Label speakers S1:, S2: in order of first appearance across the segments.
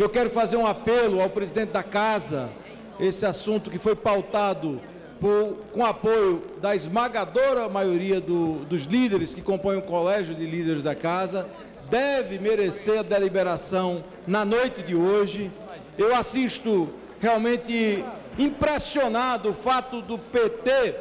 S1: eu quero fazer um apelo ao presidente da Casa, esse assunto que foi pautado com apoio da esmagadora maioria dos líderes que compõem o Colégio de Líderes da Casa, deve merecer a deliberação na noite de hoje. Eu assisto realmente impressionado o fato do PT,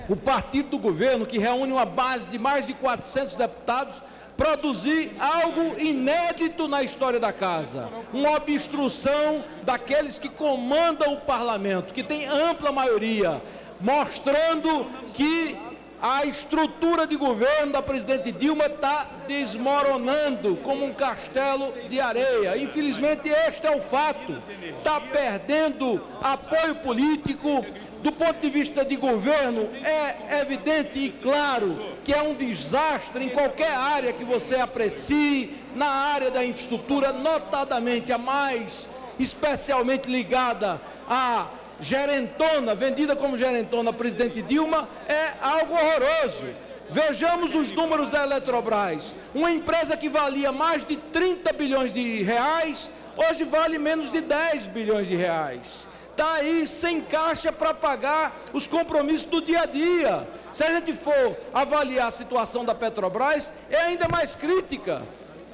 S1: o partido do governo, que reúne uma base de mais de 400 deputados, produzir algo inédito na história da Casa, uma obstrução daqueles que comandam o parlamento, que tem ampla maioria, mostrando que a estrutura de governo da presidente Dilma está desmoronando como um castelo de areia. Infelizmente, este é o fato. Está perdendo apoio político. Do ponto de vista de governo, é evidente e claro que é um desastre em qualquer área que você aprecie, na área da infraestrutura, notadamente a mais especialmente ligada à gerentona, vendida como gerentona presidente Dilma, é algo horroroso. Vejamos os números da Eletrobras. Uma empresa que valia mais de 30 bilhões de reais, hoje vale menos de 10 bilhões de reais. Está aí sem caixa para pagar os compromissos do dia a dia. Se a gente for avaliar a situação da Petrobras, é ainda mais crítica.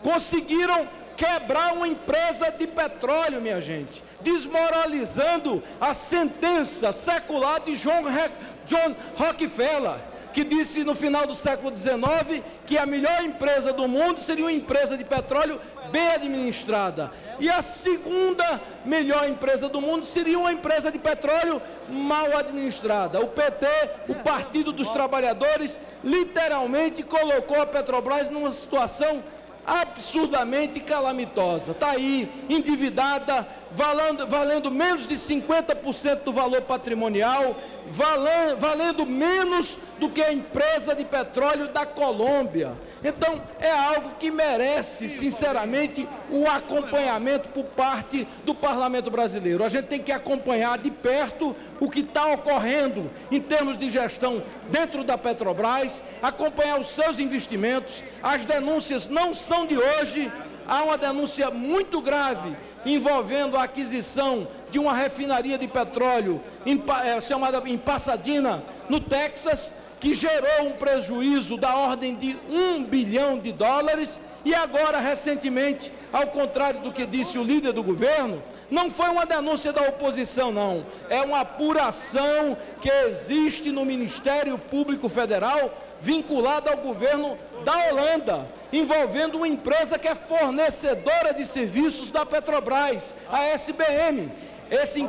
S1: Conseguiram quebrar uma empresa de petróleo, minha gente, desmoralizando a sentença secular de John Rockefeller, que disse no final do século XIX que a melhor empresa do mundo seria uma empresa de petróleo bem administrada. E a segunda melhor empresa do mundo seria uma empresa de petróleo mal administrada. O PT, o Partido dos Trabalhadores, literalmente colocou a Petrobras numa situação absurdamente calamitosa. Está aí, endividada, valendo menos de 50% do valor patrimonial, valendo menos do que a empresa de petróleo da Colômbia. Então, é algo que merece, sinceramente, o acompanhamento por parte do Parlamento brasileiro. A gente tem que acompanhar de perto o que está ocorrendo em termos de gestão dentro da Petrobras, acompanhar os seus investimentos. As denúncias não são de hoje. Há uma denúncia muito grave envolvendo a aquisição de uma refinaria de petróleo chamada em Pasadena, no Texas, que gerou um prejuízo da ordem de $1 bilhão. E agora, recentemente, ao contrário do que disse o líder do governo, não foi uma denúncia da oposição, não. É uma apuração que existe no Ministério Público Federal, vinculada ao governo da Holanda, envolvendo uma empresa que é fornecedora de serviços da Petrobras, a SBM. Esse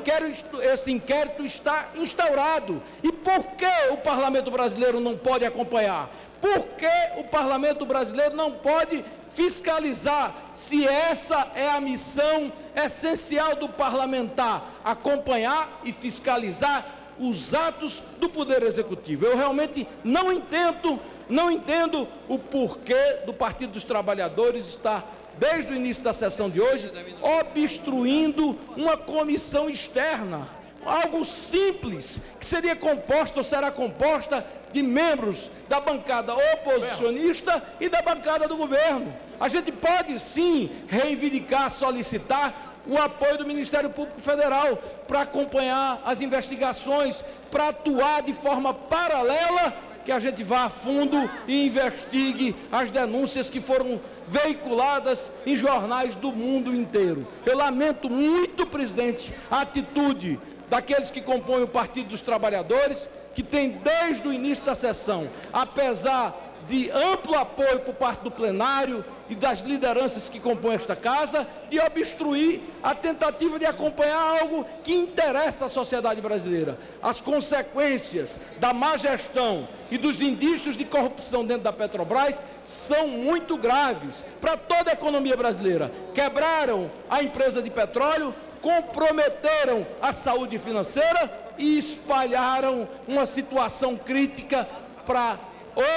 S1: inquérito está instaurado. E por que o Parlamento brasileiro não pode acompanhar? Por que o Parlamento brasileiro não pode fiscalizar, se essa é a missão essencial do parlamentar, acompanhar e fiscalizar os atos do Poder Executivo? Eu realmente não entendo o porquê do Partido dos Trabalhadores estar, desde o início da sessão de hoje, obstruindo uma comissão externa, algo simples, que seria composta ou será composta de membros da bancada oposicionista e da bancada do governo. A gente pode sim reivindicar, solicitar o apoio do Ministério Público Federal para acompanhar as investigações, para atuar de forma paralela, que a gente vá a fundo e investigue as denúncias que foram veiculadas em jornais do mundo inteiro. Eu lamento muito, presidente, a atitude daqueles que compõem o Partido dos Trabalhadores, que tem desde o início da sessão, apesar de amplo apoio por parte do plenário e das lideranças que compõem esta casa, de obstruir a tentativa de acompanhar algo que interessa à sociedade brasileira. As consequências da má gestão e dos indícios de corrupção dentro da Petrobras são muito graves para toda a economia brasileira. Quebraram a empresa de petróleo, comprometeram a saúde financeira e espalharam uma situação crítica para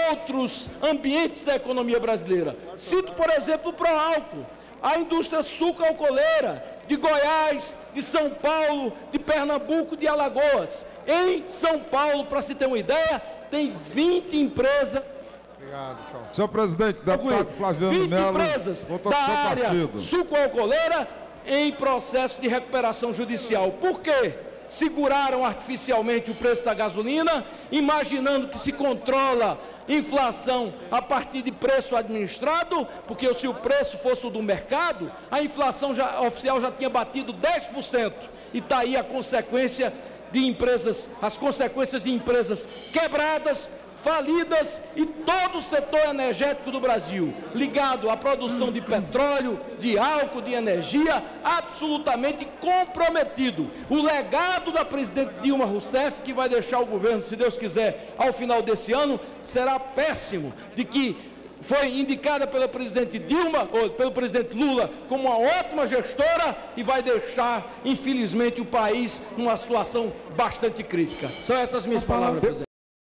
S1: outros ambientes da economia brasileira. Cito, por exemplo, o Proálcool, a indústria sucroalcooleira de Goiás, de São Paulo, de Pernambuco, de Alagoas. Em São Paulo, para se ter uma ideia, tem 20 empresas.
S2: Obrigado, tchau. Senhor presidente, deputado Flaviano
S1: 20
S2: Melo,
S1: empresas da área sucroalcooleira em processo de recuperação judicial. Por quê? Seguraram artificialmente o preço da gasolina, imaginando que se controla inflação a partir de preço administrado, porque se o preço fosse o do mercado, a inflação oficial já tinha batido 10%. E está aí a consequência de empresas, as consequências de empresas quebradas, falidas, e todo o setor energético do Brasil, ligado à produção de petróleo, de álcool, de energia, absolutamente comprometido. O legado da presidente Dilma Rousseff, que vai deixar o governo, se Deus quiser, ao final desse ano, será péssimo, de que foi indicada pela presidente Dilma, ou pelo presidente Lula, como uma ótima gestora, e vai deixar, infelizmente, o país numa situação bastante crítica. São essas minhas palavras, presidente.